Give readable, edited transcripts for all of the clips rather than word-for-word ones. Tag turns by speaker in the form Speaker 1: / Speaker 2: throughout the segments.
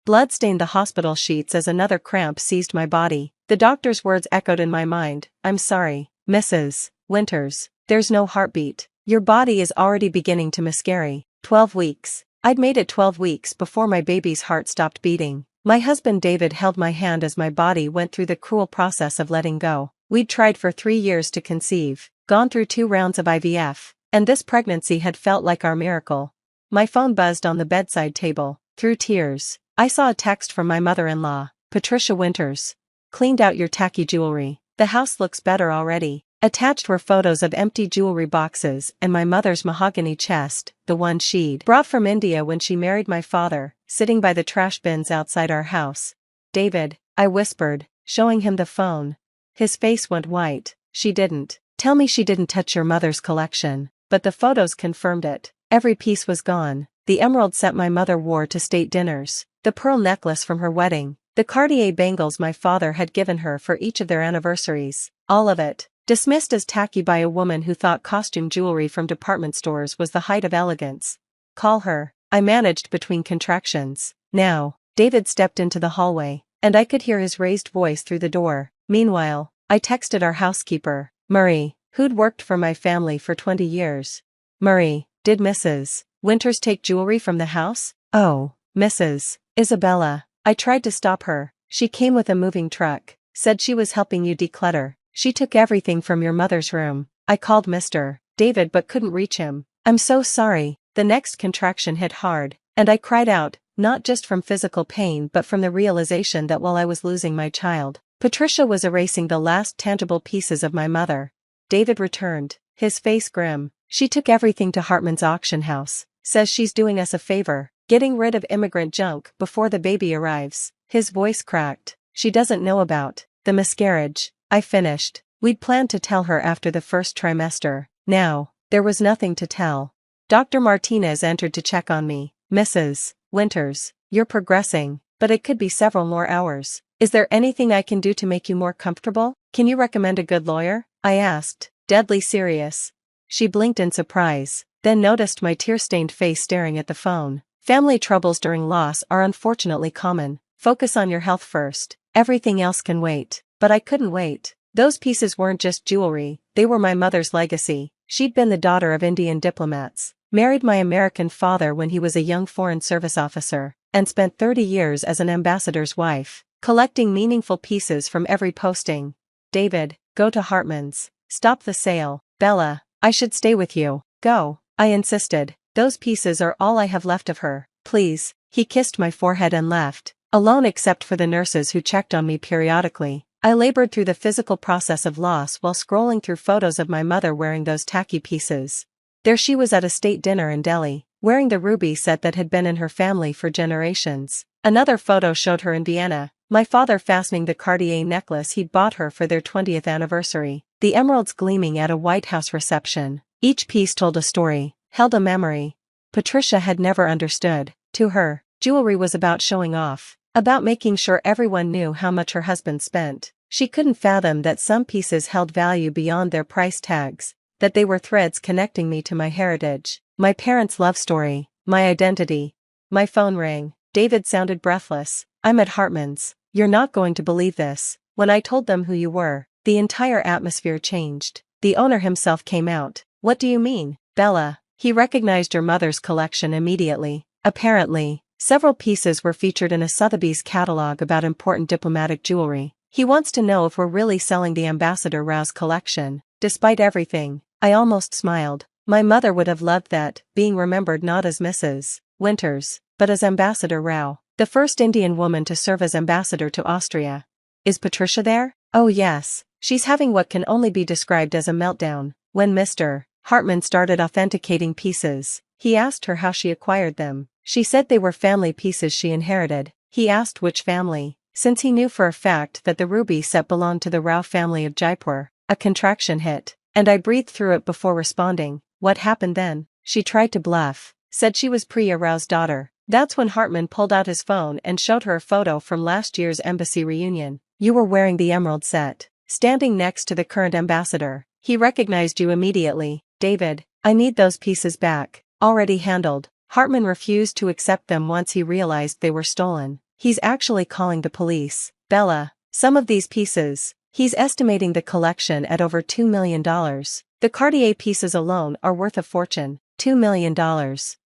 Speaker 1: Blood stained the hospital sheets as another cramp seized my body. The doctor's words echoed in my mind. I'm sorry, Mrs. Winters. There's no heartbeat. Your body is already beginning to miscarry. 12 weeks. I'd made it 12 weeks before my baby's heart stopped beating. My husband David held my hand as my body went through the cruel process of letting go. We'd tried for 3 years to conceive, gone through 2 rounds of IVF, and this pregnancy had felt like our miracle. My phone buzzed on the bedside table. Through tears, I saw a text from my mother-in-law, Patricia Winters. Cleaned out your tacky jewelry. The house looks better already. Attached were photos of empty jewelry boxes and my mother's mahogany chest, the one she'd brought from India when she married my father, sitting by the trash bins outside our house. David, I whispered, showing him the phone. His face went white. She didn't. Tell me she didn't touch your mother's collection. But the photos confirmed it. Every piece was gone. The emerald set my mother wore to state dinners, the pearl necklace from her wedding, the Cartier bangles my father had given her for each of their anniversaries. All of it. Dismissed as tacky by a woman who thought costume jewelry from department stores was the height of elegance. Call her, I managed between contractions. Now. David stepped into the hallway, and I could hear his raised voice through the door. Meanwhile, I texted our housekeeper, Murray, who'd worked for my family for 20 years. Murray, did Mrs. Winters take jewelry from the house? Oh, Mrs. Isabella. I tried to stop her. She came with a moving truck, said she was helping you declutter. She took everything from your mother's room. I called Mr. David but couldn't reach him. I'm so sorry. The next contraction hit hard, and I cried out, not just from physical pain but from the realization that while I was losing my child, Patricia was erasing the last tangible pieces of my mother. David returned, his face grim. She took everything to Hartman's auction house. Says she's doing us a favor, getting rid of immigrant junk before the baby arrives. His voice cracked. She doesn't know about the miscarriage. I finished. We'd planned to tell her after the first trimester. Now, there was nothing to tell. Dr. Martinez entered to check on me. Mrs. Winters, you're progressing, but it could be several more hours. Is there anything I can do to make you more comfortable? Can you recommend a good lawyer? I asked, deadly serious. She blinked in surprise, then noticed my tear-stained face staring at the phone. Family troubles during loss are unfortunately common. Focus on your health first. Everything else can wait. But I couldn't wait. Those pieces weren't just jewelry, they were my mother's legacy. She'd been the daughter of Indian diplomats, married my American father when he was a young Foreign Service officer, and spent 30 years as an ambassador's wife, collecting meaningful pieces from every posting. David, go to Hartman's. Stop the sale. Bella, I should stay with you. Go, I insisted. Those pieces are all I have left of her. Please. He kissed my forehead and left, alone except for the nurses who checked on me periodically. I labored through the physical process of loss while scrolling through photos of my mother wearing those tacky pieces. There she was at a state dinner in Delhi, wearing the ruby set that had been in her family for generations. Another photo showed her in Vienna, my father fastening the Cartier necklace he'd bought her for their 20th anniversary, the emeralds gleaming at a White House reception. Each piece told a story, held a memory. Patricia had never understood. To her, jewelry was about showing off, about making sure everyone knew how much her husband spent. She couldn't fathom that some pieces held value beyond their price tags, that they were threads connecting me to my heritage, my parents' love story, my identity. My phone rang. David sounded breathless. I'm at Hartman's. You're not going to believe this. When I told them who you were, the entire atmosphere changed. The owner himself came out. What do you mean, Bella? He recognized your mother's collection immediately. Apparently, several pieces were featured in a Sotheby's catalog about important diplomatic jewelry. He wants to know if we're really selling the Ambassador Rao's collection. Despite everything, I almost smiled. My mother would have loved that, being remembered not as Mrs. Winters, but as Ambassador Rao, the first Indian woman to serve as ambassador to Austria. Is Patricia there? Oh yes, she's having what can only be described as a meltdown. When Mr. Hartman started authenticating pieces, he asked her how she acquired them. She said they were family pieces she inherited. He asked which family, since he knew for a fact that the ruby set belonged to the Rao family of Jaipur. A contraction hit, and I breathed through it before responding. What happened then? She tried to bluff, said she was Priya Rao's daughter. That's when Hartman pulled out his phone and showed her a photo from last year's embassy reunion. You were wearing the emerald set, standing next to the current ambassador. He recognized you immediately. David, I need those pieces back. Already handled. Hartman refused to accept them once he realized they were stolen. He's actually calling the police. Bella, some of these pieces. He's estimating the collection at over $2 million. The Cartier pieces alone are worth a fortune. $2 million.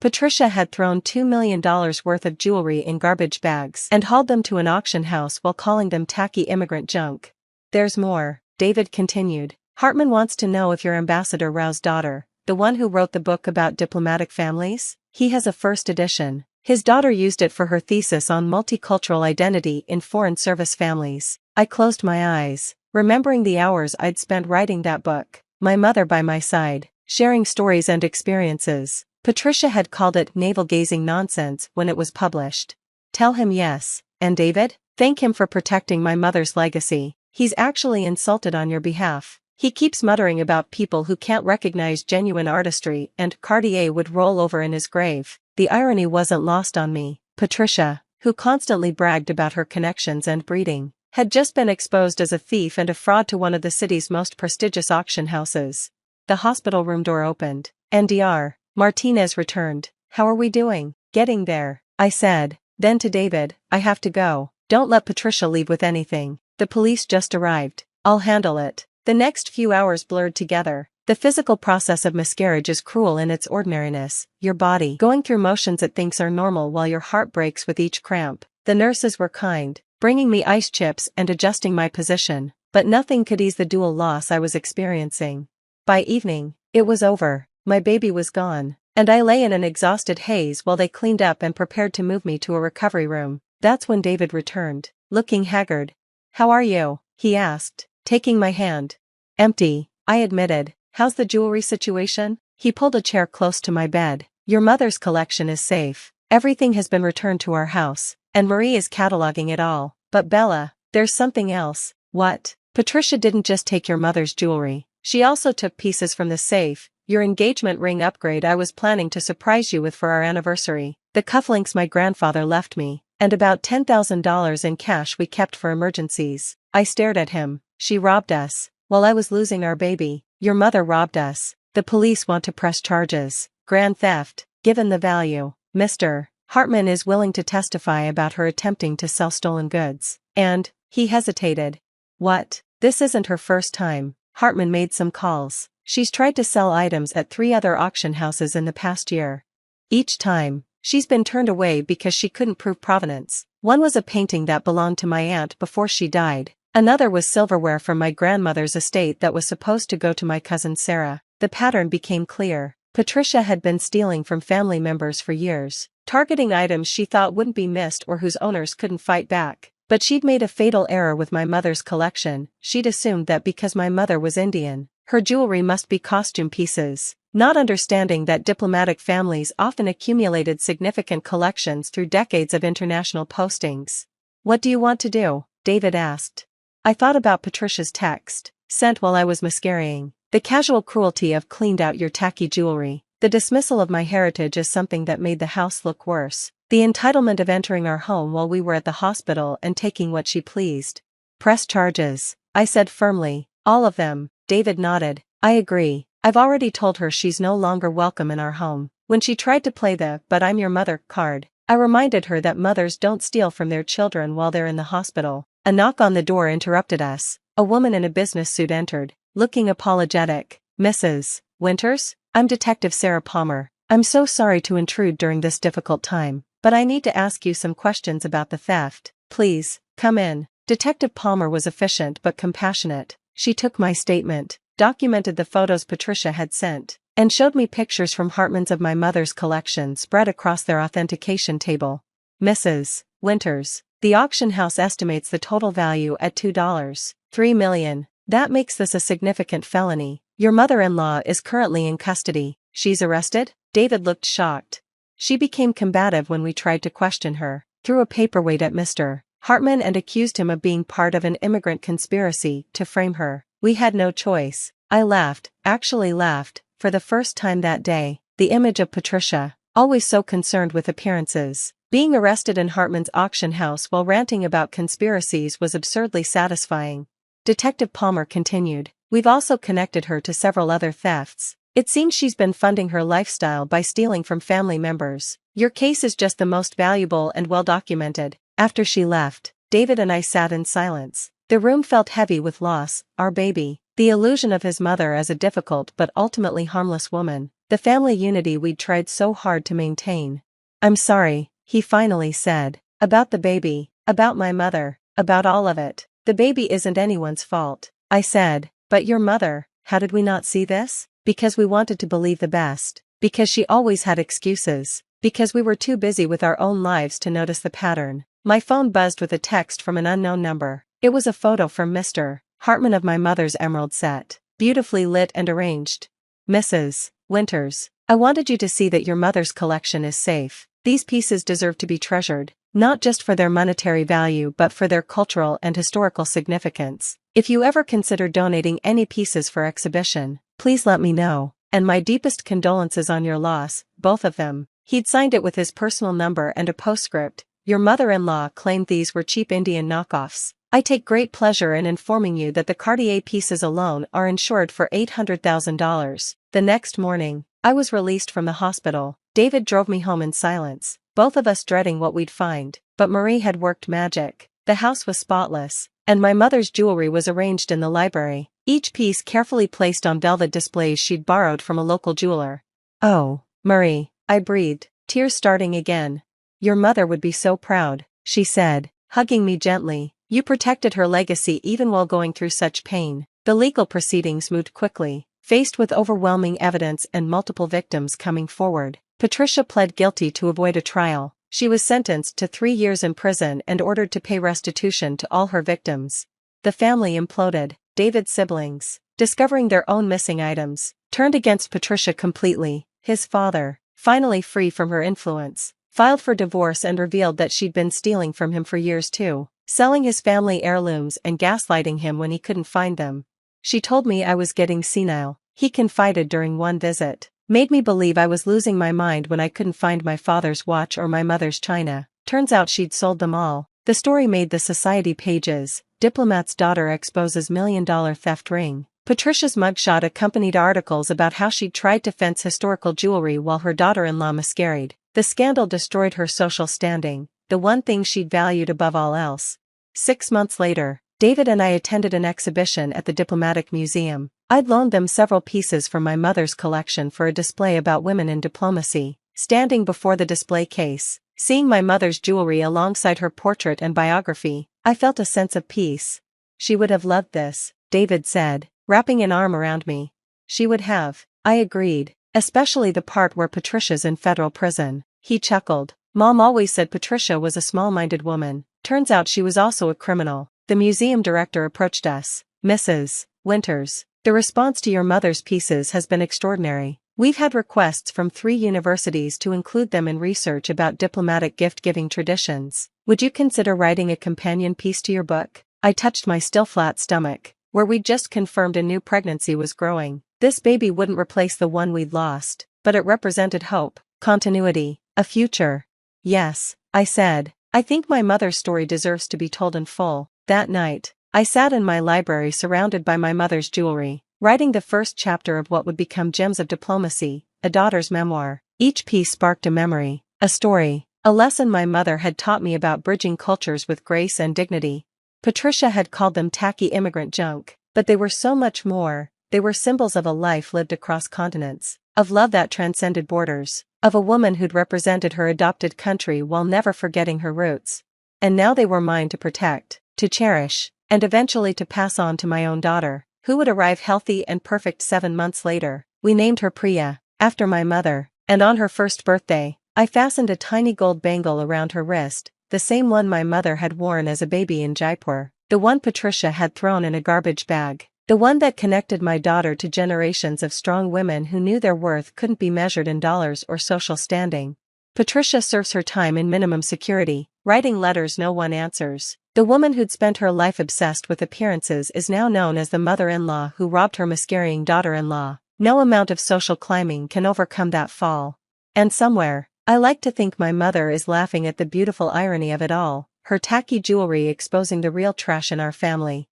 Speaker 1: Patricia had thrown $2 million worth of jewelry in garbage bags and hauled them to an auction house while calling them tacky immigrant junk. There's more, David continued. Hartman wants to know if you're Ambassador Rao's daughter, the one who wrote the book about diplomatic families. He has a first edition. His daughter used it for her thesis on multicultural identity in foreign service families. I closed my eyes, remembering the hours I'd spent writing that book, my mother by my side, sharing stories and experiences. Patricia had called it navel-gazing nonsense when it was published. Tell him yes, and David? Thank him for protecting my mother's legacy. He's actually insulted on your behalf. He keeps muttering about people who can't recognize genuine artistry, and Cartier would roll over in his grave. The irony wasn't lost on me. Patricia, who constantly bragged about her connections and breeding, had just been exposed as a thief and a fraud to one of the city's most prestigious auction houses. The hospital room door opened, and Dr. Martinez returned. How are we doing? Getting there, I said. Then to David, I have to go. Don't let Patricia leave with anything. The police just arrived. I'll handle it. The next few hours blurred together. The physical process of miscarriage is cruel in its ordinariness, your body going through motions it thinks are normal while your heart breaks with each cramp. The nurses were kind, bringing me ice chips and adjusting my position, but nothing could ease the dual loss I was experiencing. By evening, it was over, my baby was gone, and I lay in an exhausted haze while they cleaned up and prepared to move me to a recovery room. That's when David returned, looking haggard. How are you? He asked, taking my hand. Empty, I admitted. How's the jewelry situation? He pulled a chair close to my bed. Your mother's collection is safe. Everything has been returned to our house, and Marie is cataloging it all. But Bella, there's something else. What? Patricia didn't just take your mother's jewelry. She also took pieces from the safe, your engagement ring upgrade I was planning to surprise you with for our anniversary, the cufflinks my grandfather left me, and about $10,000 in cash we kept for emergencies. I stared at him. She robbed us. While I was losing our baby, your mother robbed us. The police want to press charges. Grand theft, given the value. Mr. Hartman is willing to testify about her attempting to sell stolen goods. And, he hesitated. What? This isn't her first time. Hartman made some calls. She's tried to sell items at 3 other auction houses in the past year. Each time, she's been turned away because she couldn't prove provenance. One was a painting that belonged to my aunt before she died. Another was silverware from my grandmother's estate that was supposed to go to my cousin Sarah. The pattern became clear. Patricia had been stealing from family members for years, targeting items she thought wouldn't be missed or whose owners couldn't fight back. But she'd made a fatal error with my mother's collection. She'd assumed that because my mother was Indian, her jewelry must be costume pieces, not understanding that diplomatic families often accumulated significant collections through decades of international postings. What do you want to do? David asked. I thought about Patricia's text, sent while I was miscarrying. The casual cruelty of cleaned out your tacky jewelry. The dismissal of my heritage as something that made the house look worse. The entitlement of entering our home while we were at the hospital and taking what she pleased. Press charges, I said firmly. All of them. David nodded. I agree. I've already told her she's no longer welcome in our home. When she tried to play the "but I'm your mother" card, I reminded her that mothers don't steal from their children while they're in the hospital. A knock on the door interrupted us. A woman in a business suit entered, looking apologetic. Mrs. Winters? I'm Detective Sarah Palmer. I'm so sorry to intrude during this difficult time, but I need to ask you some questions about the theft. Please, come in. Detective Palmer was efficient but compassionate. She took my statement, documented the photos Patricia had sent, and showed me pictures from Hartman's of my mother's collection spread across their authentication table. Mrs. Winters, the auction house estimates the total value at $2.3 million. That makes this a significant felony. Your mother-in-law is currently in custody. She's arrested? David looked shocked. She became combative when we tried to question her, threw a paperweight at Mr. Hartman and accused him of being part of an immigrant conspiracy to frame her. We had no choice. I laughed, actually laughed, for the first time that day. The image of Patricia, always so concerned with appearances, being arrested in Hartman's auction house while ranting about conspiracies was absurdly satisfying. Detective Palmer continued. We've also connected her to several other thefts. It seems she's been funding her lifestyle by stealing from family members. Your case is just the most valuable and well documented. After she left, David and I sat in silence. The room felt heavy with loss, our baby, the illusion of his mother as a difficult but ultimately harmless woman, the family unity we'd tried so hard to maintain. "I'm sorry," he finally said. "About the baby, about my mother, about all of it. The baby isn't anyone's fault," I said. "But your mother, how did we not see this? Because we wanted to believe the best. Because she always had excuses. Because we were too busy with our own lives to notice the pattern." My phone buzzed with a text from an unknown number. It was a photo from Mr. Hartman of my mother's emerald set, beautifully lit and arranged. "Mrs. Winters, I wanted you to see that your mother's collection is safe. These pieces deserve to be treasured, not just for their monetary value but for their cultural and historical significance. If you ever consider donating any pieces for exhibition, please let me know. And my deepest condolences on your loss, both of them." He'd signed it with his personal number and a postscript. "Your mother-in-law claimed these were cheap Indian knockoffs. I take great pleasure in informing you that the Cartier pieces alone are insured for $800,000. The next morning, I was released from the hospital. David drove me home in silence, both of us dreading what we'd find, but Marie had worked magic. The house was spotless, and my mother's jewelry was arranged in the library, each piece carefully placed on velvet displays she'd borrowed from a local jeweler. "Oh, Marie," I breathed, tears starting again. "Your mother would be so proud," she said, hugging me gently. "You protected her legacy even while going through such pain." The legal proceedings moved quickly. Faced with overwhelming evidence and multiple victims coming forward, Patricia pled guilty to avoid a trial. She was sentenced to 3 years in prison and ordered to pay restitution to all her victims. The family imploded. David's siblings, discovering their own missing items, turned against Patricia completely. His father, finally free from her influence, filed for divorce and revealed that she'd been stealing from him for years too, selling his family heirlooms and gaslighting him when he couldn't find them. "She told me I was getting senile," he confided during one visit. "Made me believe I was losing my mind when I couldn't find my father's watch or my mother's china. Turns out she'd sold them all." The story made the society pages. Diplomat's daughter exposes $1 million theft ring. Patricia's mugshot accompanied articles about how she'd tried to fence historical jewelry while her daughter-in-law miscarried. The scandal destroyed her social standing, the one thing she'd valued above all else. 6 months later, David and I attended an exhibition at the Diplomatic Museum. I'd loaned them several pieces from my mother's collection for a display about women in diplomacy. Standing before the display case, seeing my mother's jewelry alongside her portrait and biography, I felt a sense of peace. "She would have loved this," David said, wrapping an arm around me. "She would have," I agreed, "especially the part where Patricia's in federal prison." He chuckled. "Mom always said Patricia was a small-minded woman. Turns out she was also a criminal." The museum director approached us. "Mrs. Winters, the response to your mother's pieces has been extraordinary. We've had requests from 3 universities to include them in research about diplomatic gift-giving traditions. Would you consider writing a companion piece to your book?" I touched my still flat stomach, where we'd just confirmed a new pregnancy was growing. This baby wouldn't replace the one we'd lost, but it represented hope, continuity, a future. "Yes," I said, "I think my mother's story deserves to be told in full." That night, I sat in my library surrounded by my mother's jewelry, writing the first chapter of what would become Gems of Diplomacy, a daughter's memoir. Each piece sparked a memory, a story, a lesson my mother had taught me about bridging cultures with grace and dignity. Patricia had called them tacky immigrant junk, but they were so much more. They were symbols of a life lived across continents, of love that transcended borders, of a woman who'd represented her adopted country while never forgetting her roots. And now they were mine to protect, to cherish, and eventually to pass on to my own daughter, who would arrive healthy and perfect 7 months later. We named her Priya, after my mother, and on her first birthday, I fastened a tiny gold bangle around her wrist, the same one my mother had worn as a baby in Jaipur, the one Patricia had thrown in a garbage bag, the one that connected my daughter to generations of strong women who knew their worth couldn't be measured in dollars or social standing. Patricia serves her time in minimum security, writing letters no one answers. The woman who'd spent her life obsessed with appearances is now known as the mother-in-law who robbed her miscarrying daughter-in-law. No amount of social climbing can overcome that fall. And somewhere, I like to think my mother is laughing at the beautiful irony of it all, her tacky jewelry exposing the real trash in our family.